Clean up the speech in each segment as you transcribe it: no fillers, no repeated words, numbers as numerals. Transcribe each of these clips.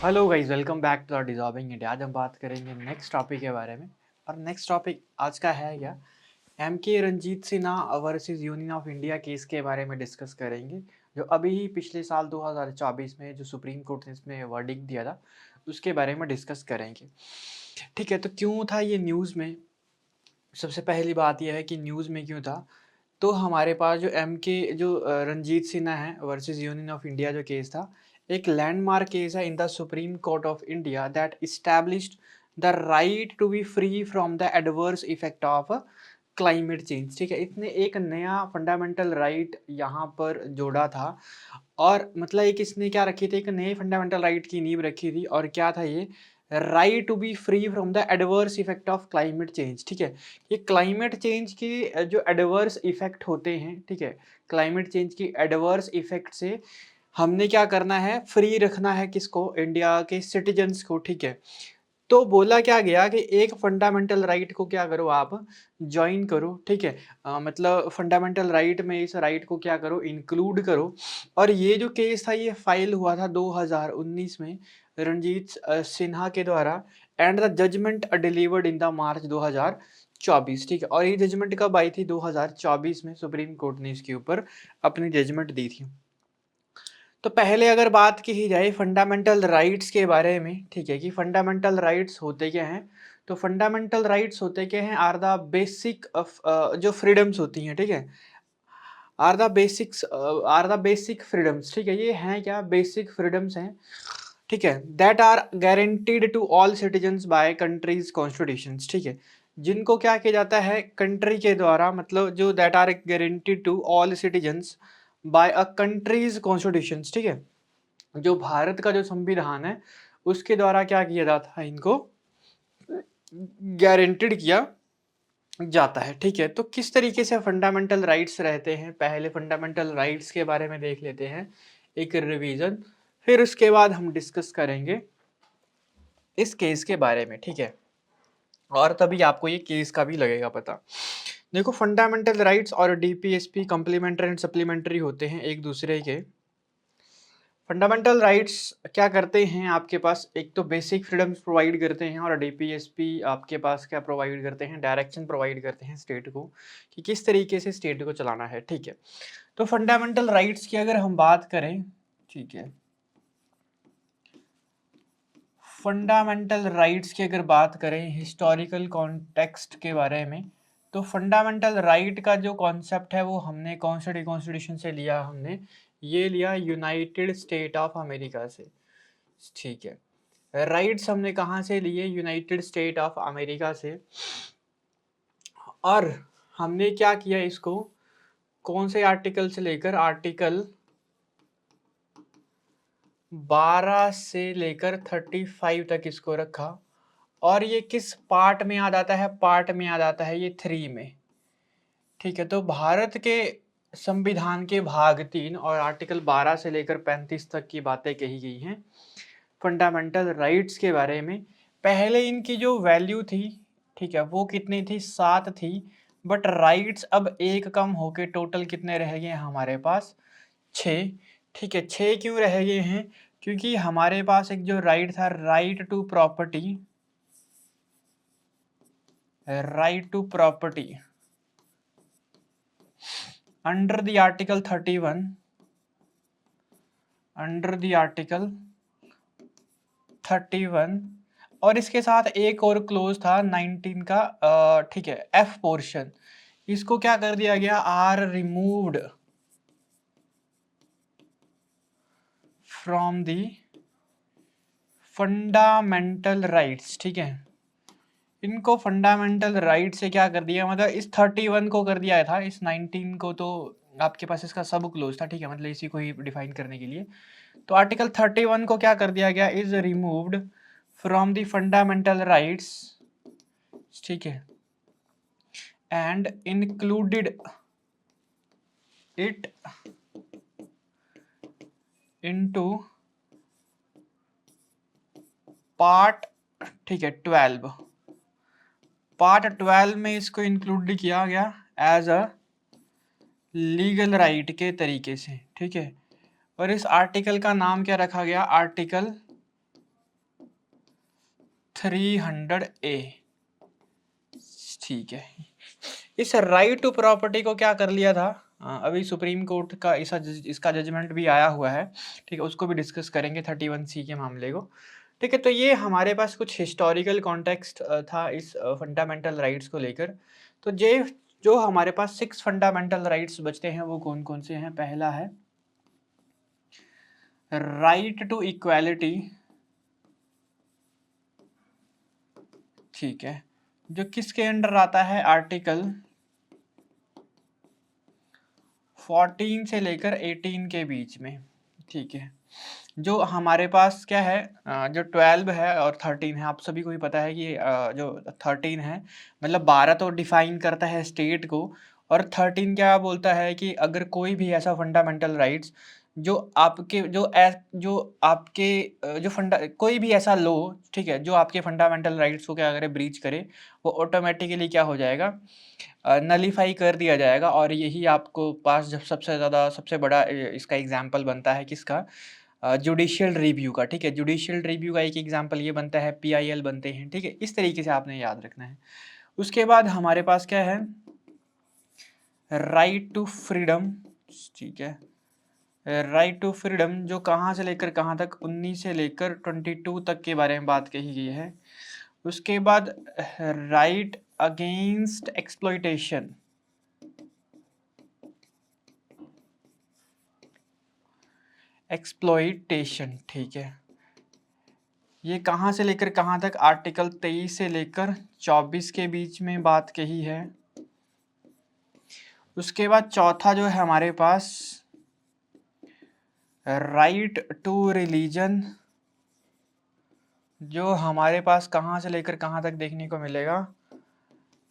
Hello guys, welcome back to the dissolving India. आज हम बात करेंगे नेक्स्ट टॉपिक के बारे में। और नेक्स्ट टॉपिक आज का है क्या, M K Ranjit Sinha versus Union of India case के बारे में डिस्कस करेंगे, जो अभी ही पिछले साल 2024 में जो सुप्रीम कोर्ट ने इसमें वर्डिक्ट दिया था उसके बारे में डिस्कस करेंगे। ठीक है, तो क्यों था ये न्यूज़ में? सबसे पहली बात यह है कि न्यूज़ में क्यों था। तो हमारे पास जो एम के जो रंजीत सिन्हा है वर्सेस यूनियन ऑफ इंडिया जो केस था, एक लैंडमार्क केस है in the Supreme Court of India that established the right to be free from the adverse effect of climate change. ठीक है, इसने एक नया फंडामेंटल राइट यहाँ पर जोड़ा था। और मतलब एक इसने क्या रखी थी, एक नए फंडामेंटल राइट की नींव रखी थी। और क्या था ये? Right to be free from the adverse effect of climate change. ठीक है, ये क्लाइमेट चेंज के जो एडवर्स इफेक्ट होते हैं, ठीक है, क्लाइमेट चेंज की एडवर्स इफेक्ट से हमने क्या करना है, फ्री रखना है किसको? इंडिया के सिटीजन्स को। ठीक है, तो बोला क्या गया कि एक फंडामेंटल राइट को क्या करो, आप ज्वाइन करो। ठीक है, मतलब फंडामेंटल राइट में इस राइट को क्या करो, इंक्लूड करो। और ये जो केस था ये फाइल हुआ था 2019 में रंजीत सिन्हा के द्वारा, and the judgment delivered in the March 2024। ठीक है, और ये जजमेंट कब आई थी? 2024 में सुप्रीम कोर्ट ने इसके ऊपर अपनी जजमेंट दी थी। तो पहले अगर बात की जाए फंडामेंटल राइट्स के बारे में, ठीक है, कि फंडामेंटल राइट्स होते क्या हैं। तो फंडामेंटल राइट्स होते क्या हैं? आर द बेसिक जो फ्रीडम्स होती हैं, ठीक है, आर द बेसिक फ्रीडम्स। ठीक है, ये हैं क्या? बेसिक फ्रीडम्स हैं। ठीक है, that are guaranteed to all citizens by countries constitutions. ठीक है, जिनको क्या किया जाता है कंट्री के द्वारा, मतलब जो that are guaranteed to all citizens by a countries constitutions. ठीक है, जो भारत का जो संविधान है उसके द्वारा क्या किया जाता है, इनको गारंटीड किया जाता है। ठीक है, तो किस तरीके से फंडामेंटल राइट्स रहते हैं, पहले फंडामेंटल राइट्स के बारे में देख लेते हैं, एक रिवीजन। फिर उसके बाद हम डिस्कस करेंगे इस केस के बारे में। ठीक है, और तभी आपको ये केस का भी लगेगा पता। देखो, फंडामेंटल राइट्स और डीपीएसपी कॉम्प्लीमेंट्री एंड सप्लीमेंट्री होते हैं एक दूसरे के। फंडामेंटल राइट्स क्या करते हैं आपके पास? एक तो बेसिक फ्रीडम्स प्रोवाइड करते हैं, और डीपीएसपी आपके पास क्या प्रोवाइड करते हैं? डायरेक्शन प्रोवाइड करते हैं स्टेट को कि किस तरीके से स्टेट को चलाना है। ठीक है, तो फंडामेंटल राइट्स की अगर हम बात करें, ठीक है, फंडामेंटल राइट्स की अगर बात करें हिस्टोरिकल कॉन्टेक्स्ट के बारे में, तो फंडामेंटल राइट का जो कॉन्सेप्ट है वो हमने कौन से कॉन्स्टिट्यूशन से लिया? हमने ये लिया यूनाइटेड स्टेट ऑफ अमेरिका से। ठीक है, राइट्स हमने कहाँ से लिए? यूनाइटेड स्टेट ऑफ अमेरिका से। और हमने क्या किया इसको? कौन से आर्टिकल से लेकर? आर्टिकल 12 से लेकर 35 तक इसको रखा। और ये किस पार्ट में याद आता है? पार्ट में याद आता है ये 3 में। ठीक है, तो भारत के संविधान के भाग 3 और आर्टिकल 12 से लेकर 35 तक की बातें कही गई हैं फंडामेंटल राइट्स के बारे में। पहले इनकी जो वैल्यू थी, ठीक है, वो कितनी थी? 7 थी। बट राइट्स अब एक कम होके टोटल कितने रह गए हमारे पास? 6। ठीक है, 6 क्यों रह गए हैं? क्योंकि हमारे पास एक जो राइट था, right to property, right to property under the article 31, under the article 31, और इसके साथ एक और क्लोज था 19 का, ठीक है, एफ पोर्शन। इसको क्या कर दिया गया? Are removed from the fundamental rights. ठीक है, इनको फंडामेंटल राइट से क्या कर दिया, मतलब इस 31 को कर दिया था, इस 19 को तो आपके पास इसका सब क्लोज था। ठीक है, मतलब इसी को ही डिफाइन करने के लिए तो आर्टिकल 31 को क्या कर दिया गया? Is removed from the fundamental rights. ठीक है, and included it into part, ठीक है, 12। पार्ट 12 में इसको इंक्लूड किया गया एज अ लीगल राइट के तरीके से। ठीक है, और इस आर्टिकल का नाम क्या रखा गया? Article 300A। ठीक है, इस राइट टू प्रॉपर्टी को क्या कर लिया था, अभी सुप्रीम कोर्ट का इसका जजमेंट भी आया हुआ है, ठीक है, उसको भी डिस्कस करेंगे 31C के मामले को। ठीक है, तो ये हमारे पास कुछ हिस्टोरिकल कॉन्टेक्स्ट था इस फंडामेंटल राइट्स को लेकर। तो जो हमारे पास 6 फंडामेंटल राइट्स बचते हैं वो कौन कौन से हैं। पहला है राइट टू इक्वालिटी, ठीक है, जो किसके अंडर आता है, आर्टिकल 14 से लेकर 18 के बीच में। ठीक है, जो हमारे पास क्या है, जो 12 है और 13 है, आप सभी को ही पता है कि जो 13 है मतलब 12 तो डिफाइन करता है स्टेट को, और 13 क्या बोलता है कि अगर कोई भी ऐसा फंडामेंटल राइट्स जो आपके जो आपके जो फंडा कोई भी ऐसा लो, ठीक है, जो आपके फंडामेंटल राइट्स को क्या करे, ब्रीच करे, वो ऑटोमेटिकली क्या हो जाएगा, नलीफाई कर दिया जाएगा। और यही आपको पास जब सबसे ज़्यादा सबसे बड़ा इसका एग्जाम्पल बनता है किसका, जुडिशियल रिव्यू का। ठीक है, जुडिशियल रिव्यू का एक एग्जाम्पल ये बनता है, PIL बनते हैं। ठीक है, इस तरीके से आपने याद रखना है। उसके बाद हमारे पास क्या है, राइट टू फ्रीडम। ठीक है, राइट टू फ्रीडम जो कहाँ से लेकर कहाँ तक, 19 से लेकर 22 तक के बारे में बात कही गई है। उसके बाद राइट अगेंस्ट एक्सप्लॉइटेशन, एक्सप्लॉइटेशन, ठीक है, ये कहाँ से लेकर कहाँ तक, आर्टिकल 23 से लेकर 24 के बीच में बात कही है। उसके बाद चौथा जो है हमारे पास राइट टू रिलीजन, जो हमारे पास कहाँ से लेकर कहाँ तक देखने को मिलेगा,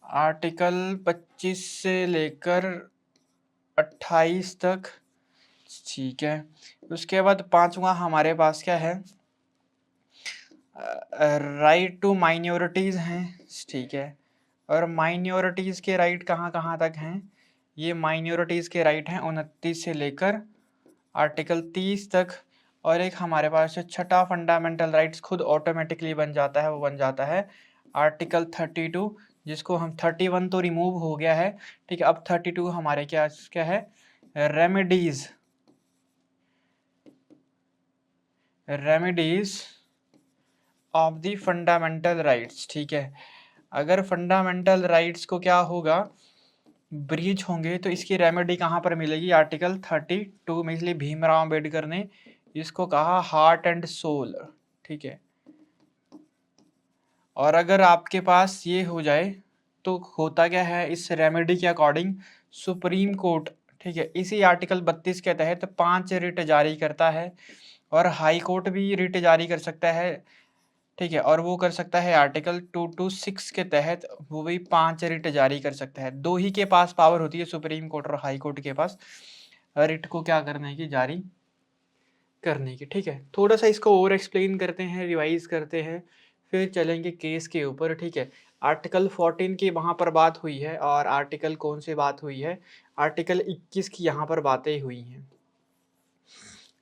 आर्टिकल 25 से लेकर 28 तक। ठीक है, उसके बाद पांचवा हमारे पास क्या है, राइट टू माइनॉरिटीज़ हैं। ठीक है, और माइनॉरिटीज़ के राइट कहाँ कहाँ तक हैं, ये माइनॉरिटीज़ के राइट हैं 29 से लेकर आर्टिकल 30 तक। और एक हमारे पास जो छठा फंडामेंटल राइट्स खुद ऑटोमेटिकली बन जाता है, वो बन जाता है आर्टिकल 32, जिसको हम 31 तो रिमूव हो गया है। ठीक है, अब 32 हमारे क्या क्या है, remedies, remedies of the fundamental rights. ठीक है, अगर फंडामेंटल राइट्स को क्या होगा, ब्रीच होंगे, तो इसकी रेमेडी कहाँ पर मिलेगी, आर्टिकल 32 में। इसलिए भीमराव अम्बेडकर ने इसको कहा हार्ट एंड सोल। ठीक है, और अगर आपके पास ये हो जाए तो होता क्या है, इस रेमेडी के अकॉर्डिंग सुप्रीम कोर्ट, ठीक है, इसी आर्टिकल 32 के तहत 5 रिट जारी करता है, और हाई कोर्ट भी रिट जारी कर सकता है। ठीक है, और वो कर सकता है आर्टिकल 226 के तहत, वो भी 5 रिट जारी कर सकता है। दो ही के पास पावर होती है, सुप्रीम कोर्ट और हाई कोर्ट के पास, रिट को क्या करने की, जारी करने की। ठीक है, थोड़ा सा इसको और एक्सप्लेन करते हैं, रिवाइज करते हैं, फिर चलेंगे केस के ऊपर। ठीक है, आर्टिकल 14 की वहाँ पर बात हुई है, और आर्टिकल कौन से बात हुई है, आर्टिकल 21 की यहाँ पर बातें हुई हैं।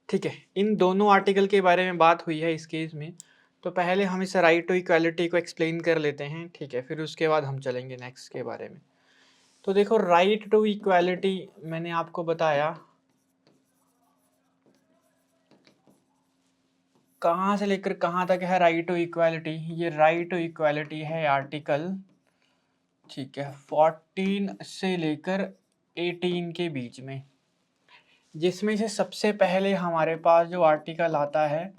ठीक है, इन दोनों आर्टिकल के बारे में बात हुई है इस केस में। तो पहले हम इस राइट टू इक्वालिटी को एक्सप्लेन कर लेते हैं। ठीक है, फिर उसके बाद हम चलेंगे नेक्स्ट के बारे में। तो देखो, राइट टू इक्वालिटी मैंने आपको बताया कहाँ से लेकर कहाँ तक है राइट टू इक्वालिटी। ये राइट टू इक्वालिटी है आर्टिकल, ठीक है, 14 से लेकर 18 के बीच में, जिसमें से सबसे पहले हमारे पास जो आर्टिकल आता है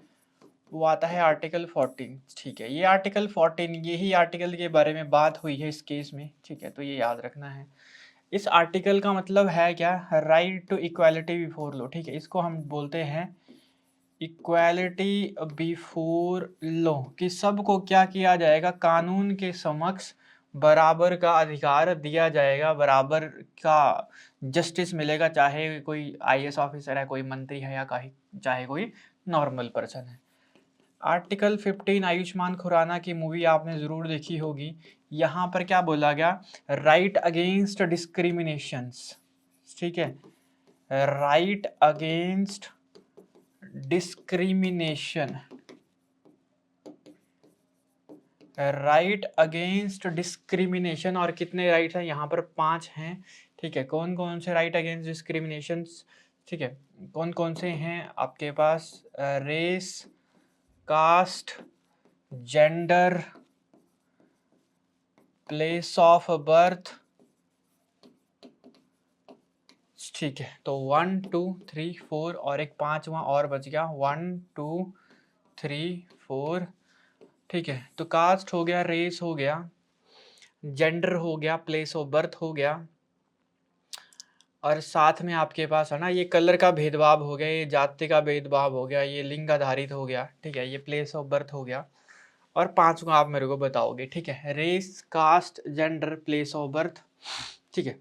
वो आता है आर्टिकल 14। ठीक है, ये आर्टिकल 14, यही आर्टिकल के बारे में बात हुई है इस केस में। ठीक है, तो ये याद रखना है। इस आर्टिकल का मतलब है क्या, right to equality before law. ठीक है, इसको हम बोलते हैं इक्वालिटी बिफोर लॉ, कि सबको क्या किया जाएगा, कानून के समक्ष बराबर का अधिकार दिया जाएगा, बराबर का जस्टिस मिलेगा, चाहे कोई IAS ऑफिसर है, कोई मंत्री है, या चाहे कोई नॉर्मल पर्सन है। आर्टिकल 15, आयुष्मान खुराना की मूवी आपने ज़रूर देखी होगी। यहाँ पर क्या बोला गया, राइट अगेंस्ट डिस्क्रिमिनेशंस। ठीक है, right against discrimination, right against discrimination, और कितने राइट्स हैं यहाँ पर? 5 हैं। ठीक है, कौन कौन से राइट अगेंस्ट डिस्क्रिमिनेशन? ठीक है, कौन कौन से हैं आपके पास? Race, caste, gender, place of birth. ठीक है, तो 1 2 3 4 और एक 5वां और बच गया। 1 2 3 4। ठीक है, तो कास्ट हो गया, रेस हो गया, जेंडर हो गया, प्लेस ऑफ बर्थ हो गया, और साथ में आपके पास है ना ये कलर का भेदभाव हो गया, ये जाति का भेदभाव हो गया, ये लिंग आधारित हो गया। ठीक है, ये प्लेस ऑफ बर्थ हो गया, और 5 को आप मेरे को बताओगे। ठीक है, race, caste, gender, place of birth. ठीक है,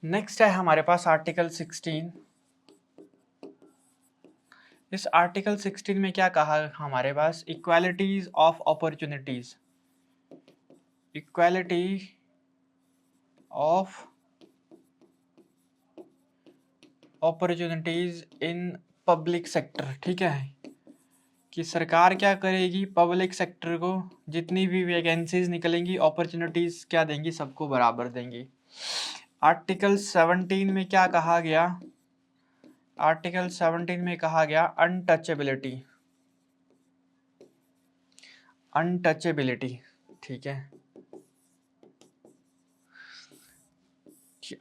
नेक्स्ट है हमारे पास आर्टिकल 16। इस आर्टिकल 16 में क्या कहा हमारे पास? Equalities of opportunities, equality of opportunities in public sector. ठीक है, कि सरकार क्या करेगी? पब्लिक सेक्टर को जितनी भी वैकेंसीज निकलेंगी, अपॉर्चुनिटीज क्या देंगी? सबको बराबर देंगी। आर्टिकल 17 में क्या कहा गया? आर्टिकल 17 में कहा गया अनटचेबिलिटी, अनटचेबिलिटी। ठीक है,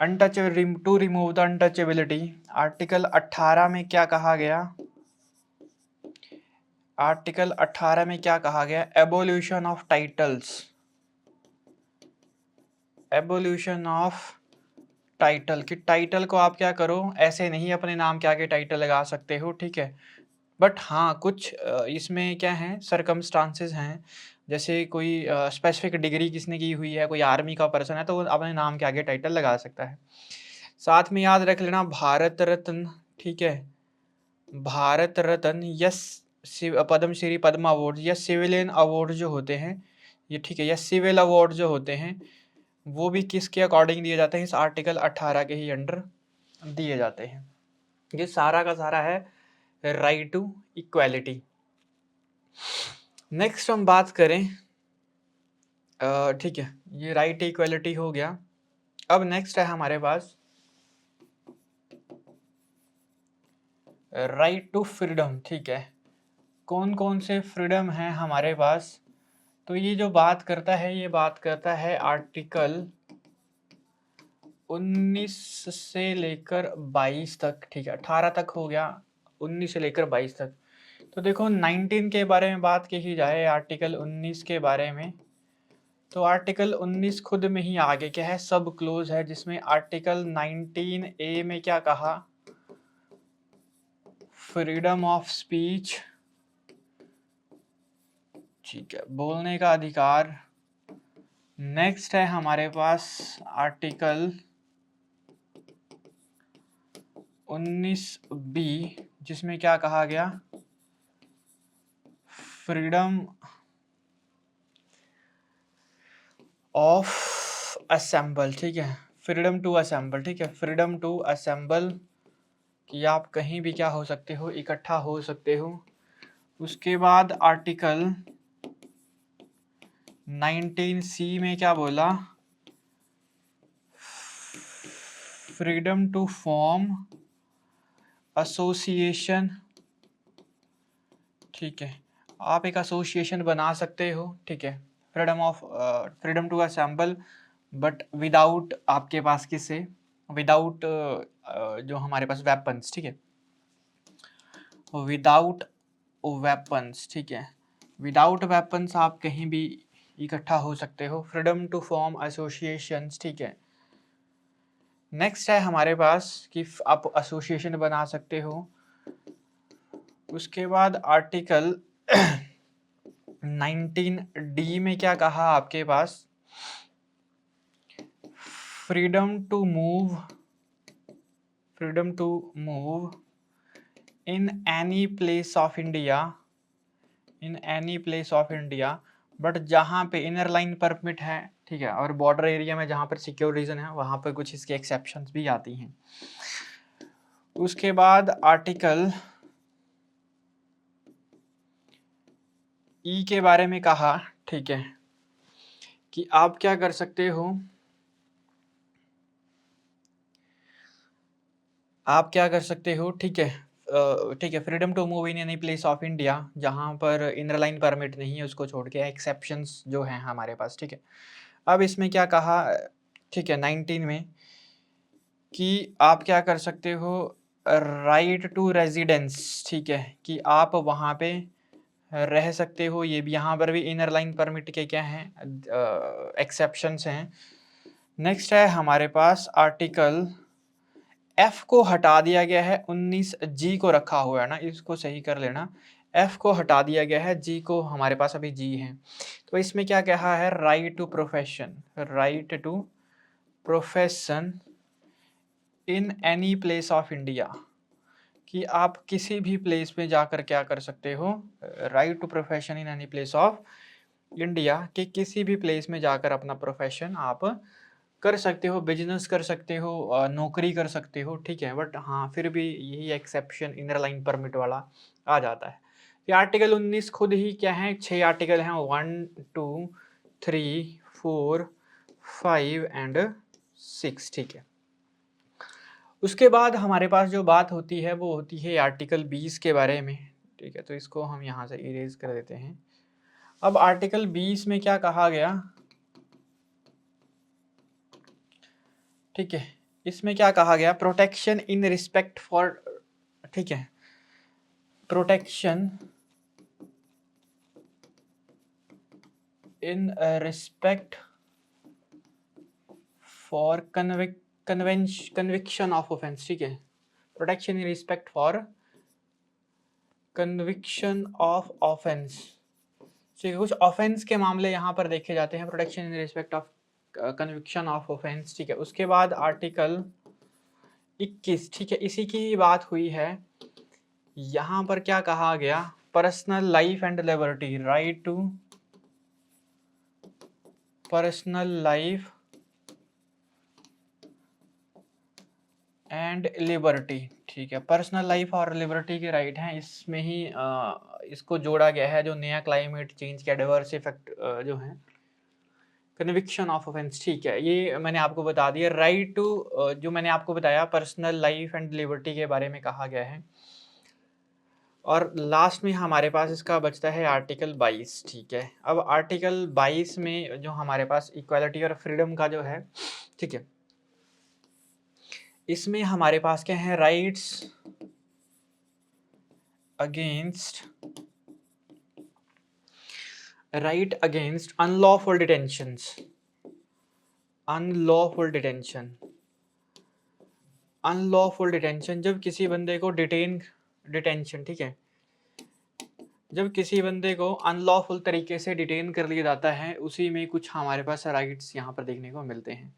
untouchability, to remove the untouchability. Article 18 में क्या कहा गया? आर्टिकल 18 में क्या कहा गया? Abolition of titles, abolition of title. कि टाइटल को आप क्या करो, ऐसे नहीं अपने नाम के आगे टाइटल लगा सकते हो। ठीक है, बट हाँ कुछ इसमें क्या है, सरकमस्टांसेस हैं। जैसे कोई स्पेसिफिक डिग्री किसने की हुई है, कोई आर्मी का पर्सन है, तो वो अपने नाम के आगे टाइटल लगा सकता है। साथ में याद रख लेना भारत रत्न। ठीक है, भारत रत्न, यस, पद्मश्री, पद्म अवार्ड या सिविलियन अवार्ड जो होते हैं ये, ठीक है, या सिविल अवार्ड जो होते हैं, वो भी किसके अकॉर्डिंग दिए जाते हैं? इस आर्टिकल 18 के ही अंडर दिए जाते हैं। ये सारा का सारा है राइट टू इक्वालिटी। नेक्स्ट हम बात करें, ठीक है, ये राइट इक्वालिटी हो गया। अब नेक्स्ट है हमारे पास राइट टू फ्रीडम। ठीक है, कौन कौन से फ्रीडम है हमारे पास? तो ये जो बात करता है, ये बात करता है आर्टिकल 19 से लेकर 22 तक। ठीक है, 18 तक हो गया, 19 से लेकर 22 तक। तो देखो 19 के बारे में बात की जाए, आर्टिकल 19 के बारे में, तो आर्टिकल 19 खुद में ही आगे क्या है, सब क्लोज है, जिसमें आर्टिकल 19A में क्या कहा? Freedom of speech. ठीक है, बोलने का अधिकार। नेक्स्ट है हमारे पास आर्टिकल 19B, जिसमें क्या कहा गया? Freedom of assemble. ठीक है, फ्रीडम टू असेंबल। ठीक है, फ्रीडम टू असेंबल, कि आप कहीं भी क्या हो सकते हो, इकट्ठा हो सकते हो। उसके बाद आर्टिकल 19C में क्या बोला? Freedom to form association. ठीक है, आप एक एसोसिएशन बना सकते हो। ठीक है, freedom to assemble, but without आपके पास किसे, विदाउट जो हमारे पास वेपन्स। ठीक है, विदाउट वेपन्स। ठीक है, विदाउट वेपन्स आप कहीं भी इकट्ठा हो सकते हो। Freedom to form associations. ठीक है, नेक्स्ट है हमारे पास कि आप एसोसिएशन बना सकते हो। उसके बाद आर्टिकल 19D में क्या कहा आपके पास? Freedom to move, freedom to move in any place of India, in any place of India, but जहाँ पे इनर लाइन परमिट है। ठीक है, और बॉर्डर एरिया में जहाँ पर सिक्योर रीजन है, वहाँ पर कुछ इसके एक्सेप्शंस भी आती हैं। उसके बाद आर्टिकल ई के बारे में कहा, ठीक है, कि आप क्या कर सकते हो, आप क्या कर सकते हो, ठीक है, ठीक है, freedom to move in any place of India, जहाँ पर इनर लाइन परमिट नहीं है उसको छोड़ के एक्सेप्शंस जो हैं हमारे पास, ठीक है। अब इसमें क्या कहा, ठीक है, 19 में कि आप क्या कर सकते हो, राइट टू रेजिडेंस, ठीक है, कि आप वहाँ पे रह सकते हो। ये भी यहाँ पर भी इनर लाइन परमिट के क्या हैं, एक्सेप्शंस हैं। नेक्स्ट है हमारे पास आर्टिकल एफ को हटा दिया गया है, 19 जी को रखा हुआ है ना, इसको सही कर लेना। एफ को हटा दिया गया है, जी को हमारे पास अभी जी है। तो इसमें क्या कहा है, right to profession, right to profession in any place of India, कि आप किसी भी प्लेस में जाकर क्या कर सकते हो, right to profession in any place of India, कि किसी भी प्लेस में जाकर अपना प्रोफेशन आप कर सकते हो, बिजनेस कर सकते हो, नौकरी कर सकते हो, ठीक है। बट हाँ, फिर भी यही एक्सेप्शन इनर लाइन परमिट वाला आ जाता है। ये आर्टिकल 19 खुद ही क्या है, 6 आर्टिकल हैं, 1 2 3 4 5 एंड 6, ठीक है। उसके बाद हमारे पास जो बात होती है वो होती है आर्टिकल 20 के बारे में, ठीक है। तो इसको हम यहाँ से इरेज कर देते हैं। अब आर्टिकल 20 में क्या कहा गया, ठीक है, इसमें क्या कहा गया, प्रोटेक्शन इन रिस्पेक्ट फॉर, ठीक है, protection in respect for conviction of offence, ठीक है, protection in respect for conviction of offence, ठीक है। कुछ ऑफेंस के मामले यहाँ पर देखे जाते हैं, protection in respect of conviction of offence, ठीक है। उसके बाद आर्टिकल 21, ठीक है, इसी की बात हुई है। यहाँ पर क्या कहा गया, personal life and liberty, right to personal life and liberty, ठीक है, पर्सनल लाइफ और लिबर्टी के राइट हैं। इसमें ही इसको जोड़ा गया है, जो नया क्लाइमेट चेंज के एडवर्स इफेक्ट जो है, कन्विक्शन ऑफ ऑफेंस, ठीक है, ये मैंने आपको बता दिया। राइट टू जो मैंने आपको बताया पर्सनल लाइफ एंड लिबर्टी के बारे में कहा गया है। और लास्ट में हमारे पास इसका बचता है आर्टिकल 22, ठीक है। अब आर्टिकल 22 में जो हमारे पास इक्वालिटी और फ्रीडम का जो है, ठीक है, इसमें हमारे पास क्या है, rights against unlawful detentions, unlawful detention, जब किसी बंदे को डिटेंशन, ठीक है, जब किसी बंदे को अनलॉफुल तरीके से डिटेन कर लिया जाता है, उसी में कुछ हमारे पास राइट्स यहाँ पर देखने को मिलते हैं।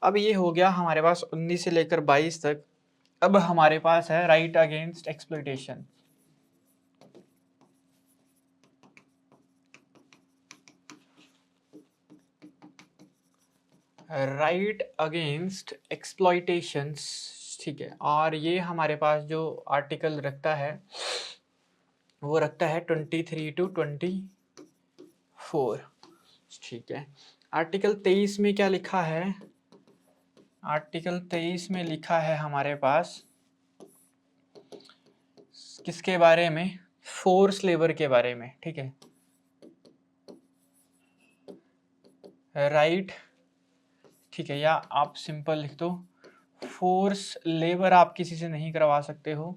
अब ये हो गया हमारे पास 19 से लेकर 22 तक। अब हमारे पास है right against exploitation, right against exploitations, ठीक है। और ये हमारे पास जो आर्टिकल रखता है वो रखता है 23 to 24, ठीक है। आर्टिकल 23 में क्या लिखा है, आर्टिकल 23 में लिखा है हमारे पास किसके बारे में, फोर्स लेबर के बारे में, ठीक है, राइट, ठीक है, या आप सिंपल लिख दो फोर्स लेबर आप किसी से नहीं करवा सकते हो।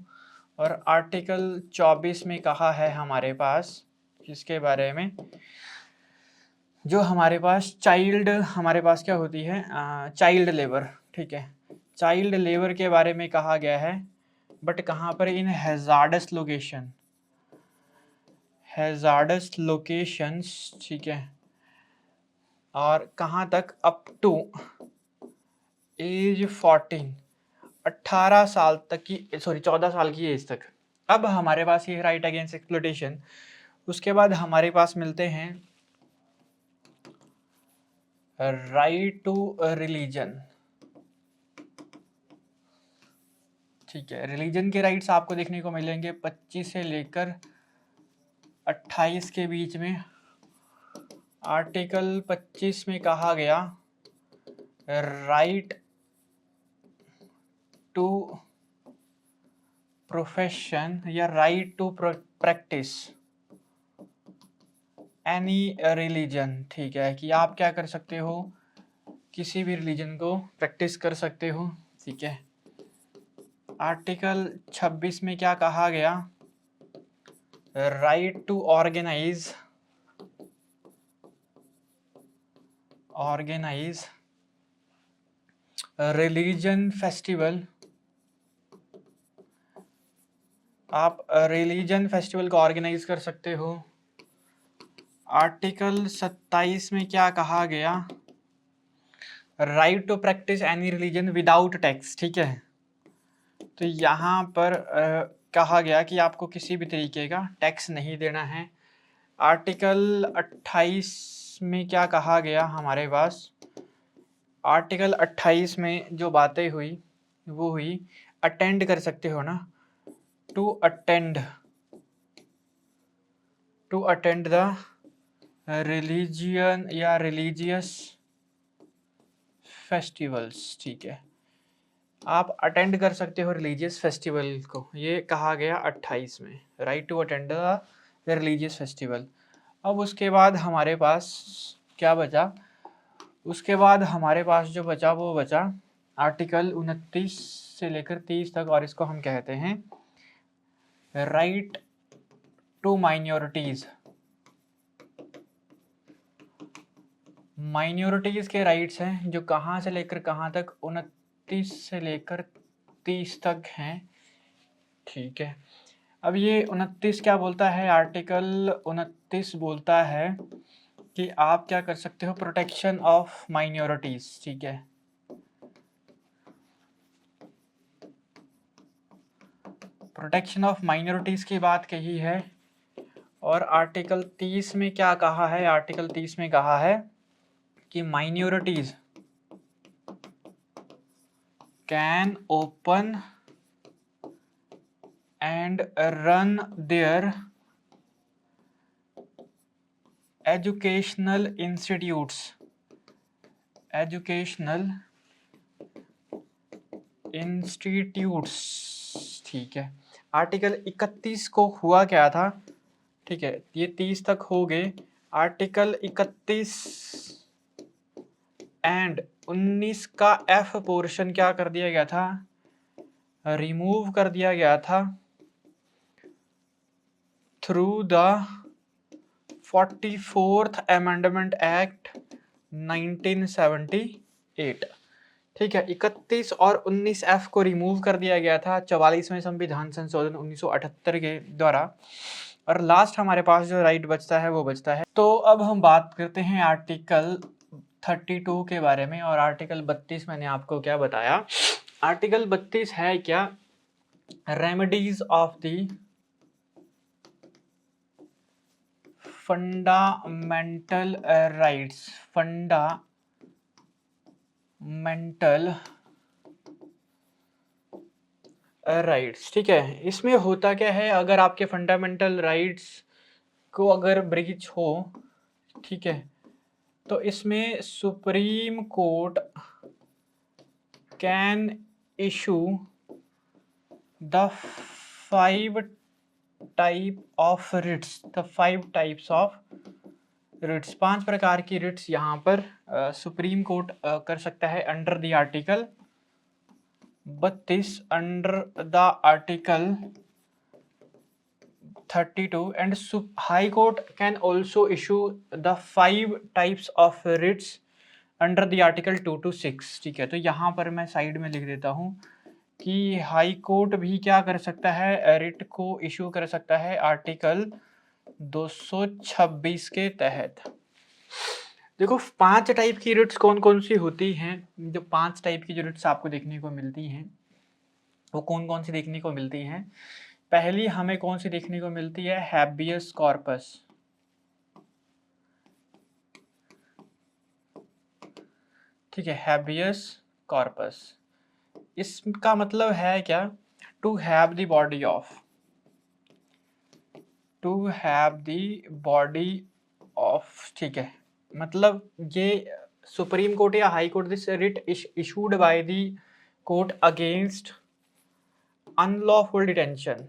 और आर्टिकल 24 में कहा है हमारे पास किसके बारे में, जो हमारे पास चाइल्ड, हमारे पास क्या होती है, चाइल्ड लेबर, ठीक है, चाइल्ड लेबर के बारे में कहा गया है। बट कहाँ पर, इन हैजार्डस लोकेशन, हैजार्डस लोकेशंस, ठीक है। और कहाँ तक, अप टू एज 14, 18 साल तक की, सॉरी 14 साल की एज तक। अब हमारे पास ये राइट अगेंस्ट एक्सप्लॉइटेशन। उसके बाद हमारे पास मिलते हैं राइट टू रिलीजन, ठीक है। रिलीजन के राइट्स आपको देखने को मिलेंगे 25 से लेकर 28 के बीच में आर्टिकल 25 में कहा गया राइट टू प्रोफेशन या right to practice any religion. ठीक है, कि आप क्या कर सकते हो, किसी भी रिलीजन को प्रैक्टिस कर सकते हो। ठीक है, आर्टिकल 26 में क्या कहा गया, right to organise religion festival. आप रिलीजन फेस्टिवल को ऑर्गेनाइज कर सकते हो। आर्टिकल 27 में क्या कहा गया, right to practice any religion without tax. ठीक है, तो यहाँ पर कहा गया कि आपको किसी भी तरीके का टैक्स नहीं देना है। आर्टिकल 28 में क्या कहा गया हमारे पास, आर्टिकल 28 में जो बातें हुई वो हुई, अटेंड कर सकते हो ना, टू अटेंड द रिलीजियन या रिलीजियस फेस्टिवल्स। ठीक है, आप अटेंड कर सकते हो रिलीजियस फेस्टिवल को, ये कहा गया 28 में, right to attend the religious festival. अब उसके बाद हमारे पास क्या बचा, उसके बाद हमारे पास जो बचा वो बचा आर्टिकल 29 से लेकर 30 तक, और इसको हम कहते हैं राइट टू माइनॉरिटीज। माइनॉरिटीज के राइट्स हैं जो कहाँ से लेकर कहाँ तक, 29 से लेकर 30 तक हैं। ठीक है, अब ये 29 क्या बोलता है, आर्टिकल 29 बोलता है कि आप क्या कर सकते हो, प्रोटेक्शन ऑफ माइनॉरिटीज। ठीक है, प्रोटेक्शन ऑफ माइनॉरिटीज की बात कही है। और आर्टिकल 30 में क्या कहा है, आर्टिकल 30 में कहा है कि minorities can open and run there educational institutes. ठीक है, आर्टिकल 31 को हुआ क्या था, ठीक है, ये 30 तक हो गए। आर्टिकल 31 एंड 19 का एफ पोर्शन क्या कर दिया गया था, रिमूव कर दिया गया था through the 44th amendment act 1978। ठीक है, 31 और 19 एफ को रिमूव कर दिया गया था 44वें संविधान संशोधन 1978 के द्वारा। और लास्ट हमारे पास जो राइट बचता है वो बचता है। तो अब हम बात करते हैं आर्टिकल 32 के बारे में। और आर्टिकल 32 मैंने आपको क्या बताया, आर्टिकल 32 है क्या, remedies of the fundamental rights, fundamental rights. ठीक है, इसमें होता क्या है, अगर आपके फंडामेंटल राइट्स को अगर ब्रीच हो, ठीक है, तो इसमें Supreme Court can issue the 5 type of writs, the 5 types of writs, 5 प्रकार की रिट्स यहाँ पर सुप्रीम कोर्ट कर सकता है under the article 32, under the article 32, and High Court can also issue the 5 types of writs under the article 2 to 6। ठीक है, तो यहाँ पर मैं साइड में लिख देता हूँ कि हाई कोर्ट भी क्या कर सकता है, रिट को इशू कर सकता है आर्टिकल 226 के तहत। देखो 5 टाइप की रिट्स कौन कौन सी होती हैं, जो 5 टाइप की जो रिट्स आपको देखने को मिलती हैं वो कौन कौन सी देखने को मिलती हैं। पहली हमें कौन सी देखने को मिलती है, हैबियस कॉर्पस। ठीक है, हैबियस कॉर्पस, इसका मतलब है क्या, to have the body of, to have the body of, ठीक है, मतलब ये सुप्रीम कोर्ट या High Court, this writ issued by the court against unlawful detention.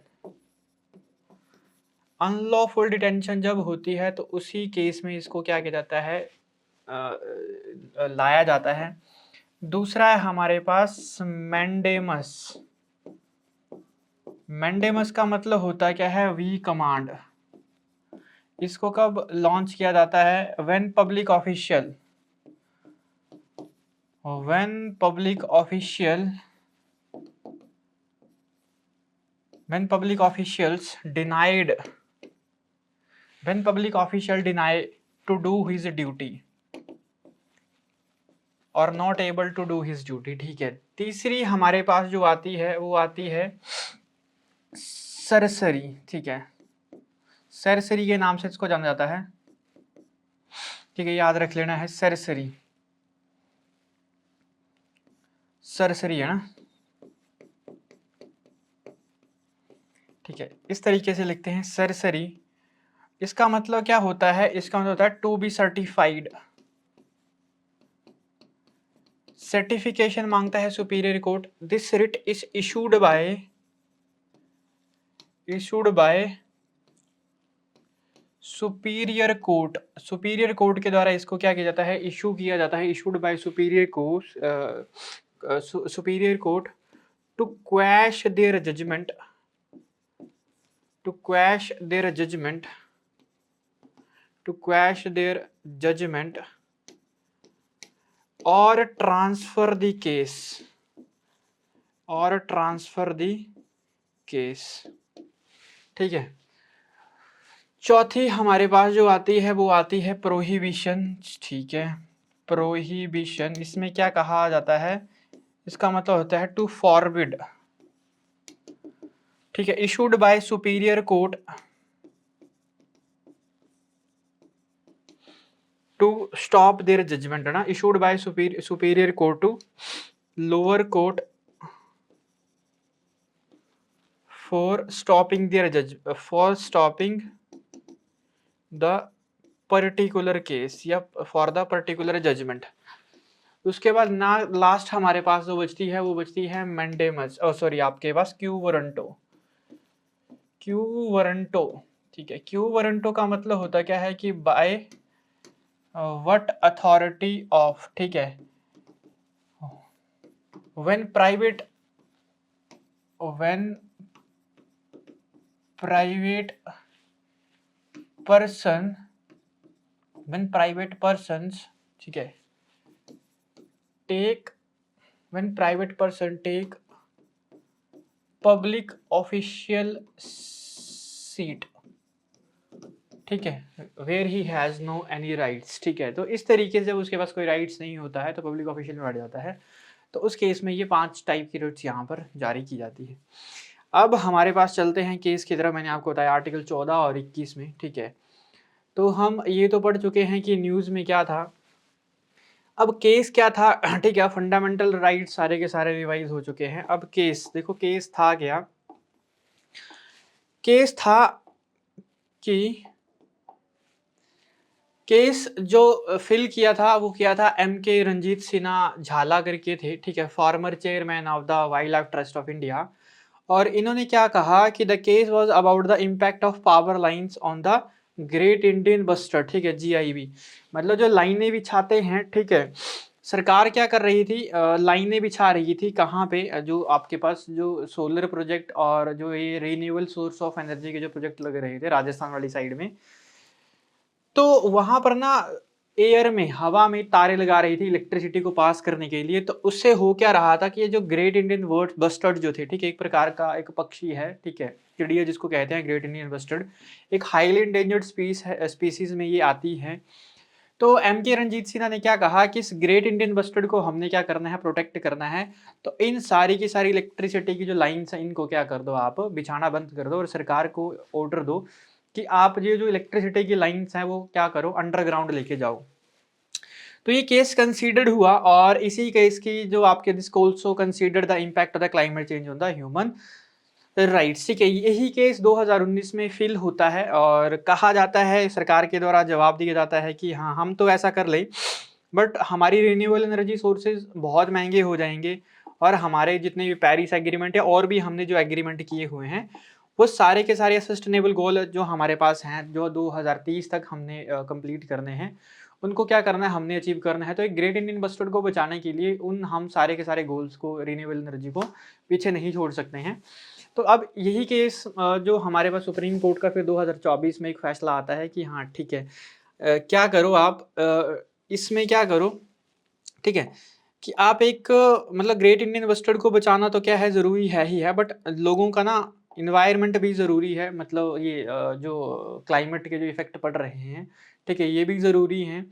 Unlawful detention जब होती है तो उसी केस में इसको क्या किया जाता है, लाया जाता है। दूसरा है हमारे पास मैंडेमस। मैंडेमस का मतलब होता है क्या है, वी कमांड। इसको कब लॉन्च किया जाता है, when public official, when public official, when public officials denied, when public official deny to do his duty और not able to do his duty, ठीक है। तीसरी हमारे पास जो आती है वो आती है सरसरी, ठीक है, सरसरी के नाम से इसको जाना जाता है, ठीक है, याद रख लेना है सरसरी, सरसरी है ना, ठीक है, इस तरीके से लिखते हैं सरसरी। इसका मतलब क्या होता है, इसका मतलब होता है टू बी सर्टिफाइड, सर्टिफिकेशन मांगता है superior court. This writ is issued by superior court, superior court के द्वारा इसको क्या किया जाता है, इशू किया जाता है, issued by superior court, superior court to quash their judgment, to quash their judgment, to quash their judgment और ट्रांसफर द केस, और ट्रांसफर द केस, ठीक है। चौथी हमारे पास जो आती है वो आती है प्रोहिबिशन, ठीक है, प्रोहिबिशन। इसमें क्या कहा जाता है, इसका मतलब होता है टू फॉरबिड, ठीक है, issued by superior court to stop their judgment, है ना, issued by superior court to lower court for stopping their जज, for stopping the particular case या फॉर द पर्टिकुलर जजमेंट। उसके बाद ना लास्ट हमारे पास जो बचती है वो बचती है मैंडेमस, सॉरी आपके पास क्यू वारंटो, क्यू वारंटो, ठीक है। क्यू वारंटो का मतलब होता क्या है कि बाय व्हाट अथॉरिटी ऑफ, ठीक है, when private, when private person, when private persons, ठीक है, take, when private person take public official seat, ठीक है, where he has no any rights, ठीक है। तो इस तरीके से जब उसके पास कोई राइट्स नहीं होता है तो पब्लिक ऑफिशियल में बैठ जाता है, तो उस केस में ये 5 टाइप की रिट्स यहाँ पर जारी की जाती है। अब हमारे पास चलते हैं केस की तरफ। मैंने आपको बताया आर्टिकल 14 और 21 में, ठीक है। तो हम ये तो पढ़ चुके हैं कि न्यूज़ में क्या था, अब केस क्या था, ठीक है, फंडामेंटल राइट्स सारे के सारे रिवाइज हो चुके हैं। अब केस देखो, केस था क्या, केस था कि केस जो फिल किया था वो किया था MK रंजीत सिन्हा झाला करके थे, ठीक है, former chairman of the wild life trust of India. और इन्होंने क्या कहा कि the case was about the impact of power lines on the great Indian bustard, ठीक है, GIB, मतलब जो लाइनें बिछाते हैं, ठीक है, सरकार क्या कर रही थी, लाइनें बिछा रही थी कहाँ पे, जो आपके पास जो सोलर प्रोजेक्ट और जो ये रिन्यूएबल सोर्स ऑफ एनर्जी के जो प्रोजेक्ट लग रहे थे राजस्थान वाली साइड में, तो वहां पर ना एयर में, हवा में तारे लगा रही थी इलेक्ट्रिसिटी को पास करने के लिए। तो उससे हो क्या रहा था कि ये जो ग्रेट इंडियन वर्ड बस्टर्ड जो थे, ठीक है, एक प्रकार का एक पक्षी है, ठीक है, चिड़िया जिसको कहते हैं ग्रेट इंडियन बस्टर्ड, एक हाईली एंडेंजर्ड स्पीसीज में ये आती है। तो MK रंजीत सिन्हा ने क्या कहा कि इस ग्रेट इंडियन बस्टर्ड को हमने क्या करना है, प्रोटेक्ट करना है। तो इन सारी की सारी इलेक्ट्रिसिटी की जो लाइन्स हैं इनको क्या कर दो, आप बिछाना बंद कर दो और सरकार को ऑर्डर दो कि आप ये जो इलेक्ट्रिसिटी की लाइन्स हैं वो क्या करो, अंडरग्राउंड लेके जाओ। तो ये केस कंसीडर्ड हुआ और इसी केस की जो आपके this also considered the impact of the climate change on the human right, ठीक है। यही केस 2019 में फ़िल होता है और कहा जाता है, सरकार के द्वारा जवाब दिया जाता है कि हाँ, हम तो ऐसा कर लें, बट हमारी रिन्यूएबल एनर्जी सोर्सेज़ बहुत महँगे हो जाएँगे और हमारे जितने भी पेरिस एग्रीमेंट है और भी हमने जो एग्रीमेंट किए हुए हैं, वो सारे के सारे सस्टेनेबल गोल जो हमारे पास हैं, जो 2030 तक हमने कंप्लीट करने हैं, उनको क्या करना है, हमने अचीव करना है। तो एक ग्रेट इंडियन बस्टर्ड को बचाने के लिए उन हम सारे के सारे गोल्स को, रिन्यूएबल एनर्जी को पीछे नहीं छोड़ सकते हैं। तो अब यही केस जो हमारे पास सुप्रीम कोर्ट का फिर 2024 में एक फैसला आता है कि हाँ ठीक है, क्या करो आप, इसमें क्या करो, ठीक है, कि आप एक मतलब ग्रेट इंडियन बस्टर्ड को बचाना तो क्या है, ज़रूरी है ही है, बट लोगों का ना इन्वायरमेंट भी ज़रूरी है, मतलब ये जो क्लाइमेट के जो इफ़ेक्ट पड़ रहे हैं, ठीक है, ये भी ज़रूरी हैं।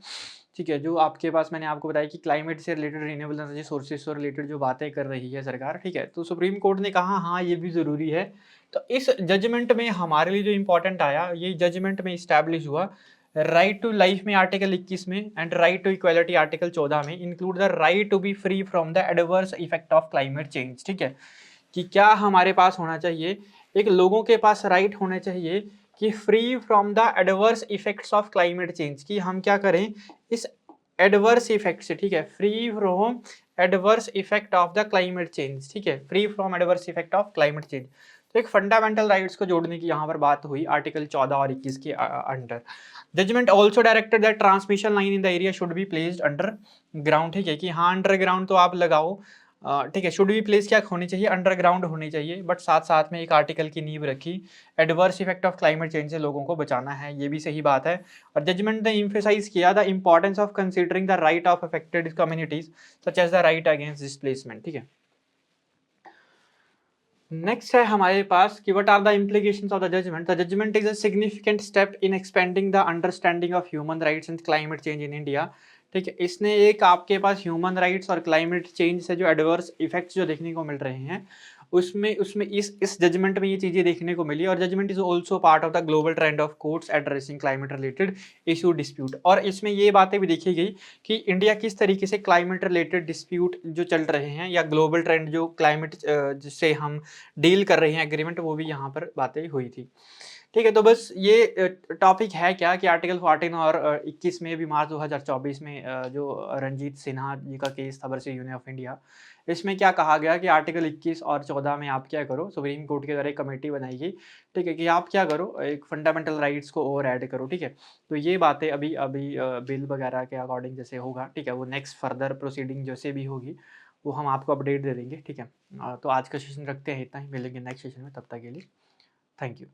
ठीक है, जो आपके पास मैंने आपको बताया कि क्लाइमेट से रिलेटेड रिन्यूएबल एनर्जी सोर्सेज़ से रिलेटेड जो बातें कर रही है सरकार, ठीक है, तो सुप्रीम कोर्ट ने कहा हाँ, ये भी ज़रूरी है। तो इस जजमेंट में हमारे लिए जो इम्पोर्टेंट आया, ये जजमेंट में इस्टैब्लिश हुआ, राइट टू लाइफ में आर्टिकल 21 में and right to equality article 14 में include the right to be free from the adverse effect of climate change. ठीक है, कि क्या हमारे पास होना चाहिए, एक लोगों के पास राइट होने चाहिए कि free from the adverse effects of climate change, कि हम क्या करें इस एडवर्स इफेक्ट से, ठीक है, free from adverse effect of the climate change, ठीक है, free from adverse effect of climate change. तो एक फंडामेंटल राइट्स को जोड़ने की यहाँ पर बात हुई आर्टिकल 14 और 21 के under. Judgment also directed that transmission line in the area should be placed underground, ठीक है, कि हाँ अंडरग्राउंड तो आप लगाओ, ठीक है, शुड बी प्लेस क्या होनी चाहिए, अंडरग्राउंड होनी चाहिए, बट साथ साथ में एक आर्टिकल की नींव रखी, adverse effect of climate change से लोगों को बचाना है, ये भी सही बात है। और जजमेंट ने इम्फेसाइज किया the importance of considering the right of affected communities such as the right against displacement. ठीक है, नेक्स्ट है हमारे पास कि what are the implications of the judgment. The judgment is a significant step in expanding the understanding of human rights and climate change in India. ठीक है, इसने एक आपके पास ह्यूमन राइट्स और क्लाइमेट चेंज से जो एडवर्स इफेक्ट्स जो देखने को मिल रहे हैं, उसमें उसमें इस जजमेंट में ये चीज़ें देखने को मिली। और judgment is also part of the global trend of courts addressing climate related issue dispute. और इसमें ये बातें भी देखी गई कि इंडिया किस तरीके से क्लाइमेट रिलेटेड डिस्प्यूट जो चल रहे हैं या ग्लोबल ट्रेंड जो क्लाइमेट जिससे हम डील कर रहे हैं एग्रीमेंट, वो भी यहाँ पर बातें हुई थी। ठीक है, तो बस ये टॉपिक है क्या कि आर्टिकल 14 और 21 में भी मार्च 2024 में जो रंजीत सिन्हा जी का केस था वर्सेस यूनियन ऑफ इंडिया, इसमें क्या कहा गया कि आर्टिकल 21 और 14 में आप क्या करो, सुप्रीम कोर्ट के द्वारा एक कमेटी बनाई गई, ठीक है, कि आप क्या करो, एक फंडामेंटल राइट्स को और ऐड करो। ठीक है, तो ये बातें अभी अभी बिल वगैरह के अकॉर्डिंग जैसे होगा, ठीक है, वो नेक्स्ट फर्दर प्रोसीडिंग जैसे भी होगी वो हम आपको अपडेट दे देंगे। ठीक है, तो आज का सेशन रखते हैं इतना ही, मिलेंगे नेक्स्ट सेशन में, तब तक के लिए थैंक यू।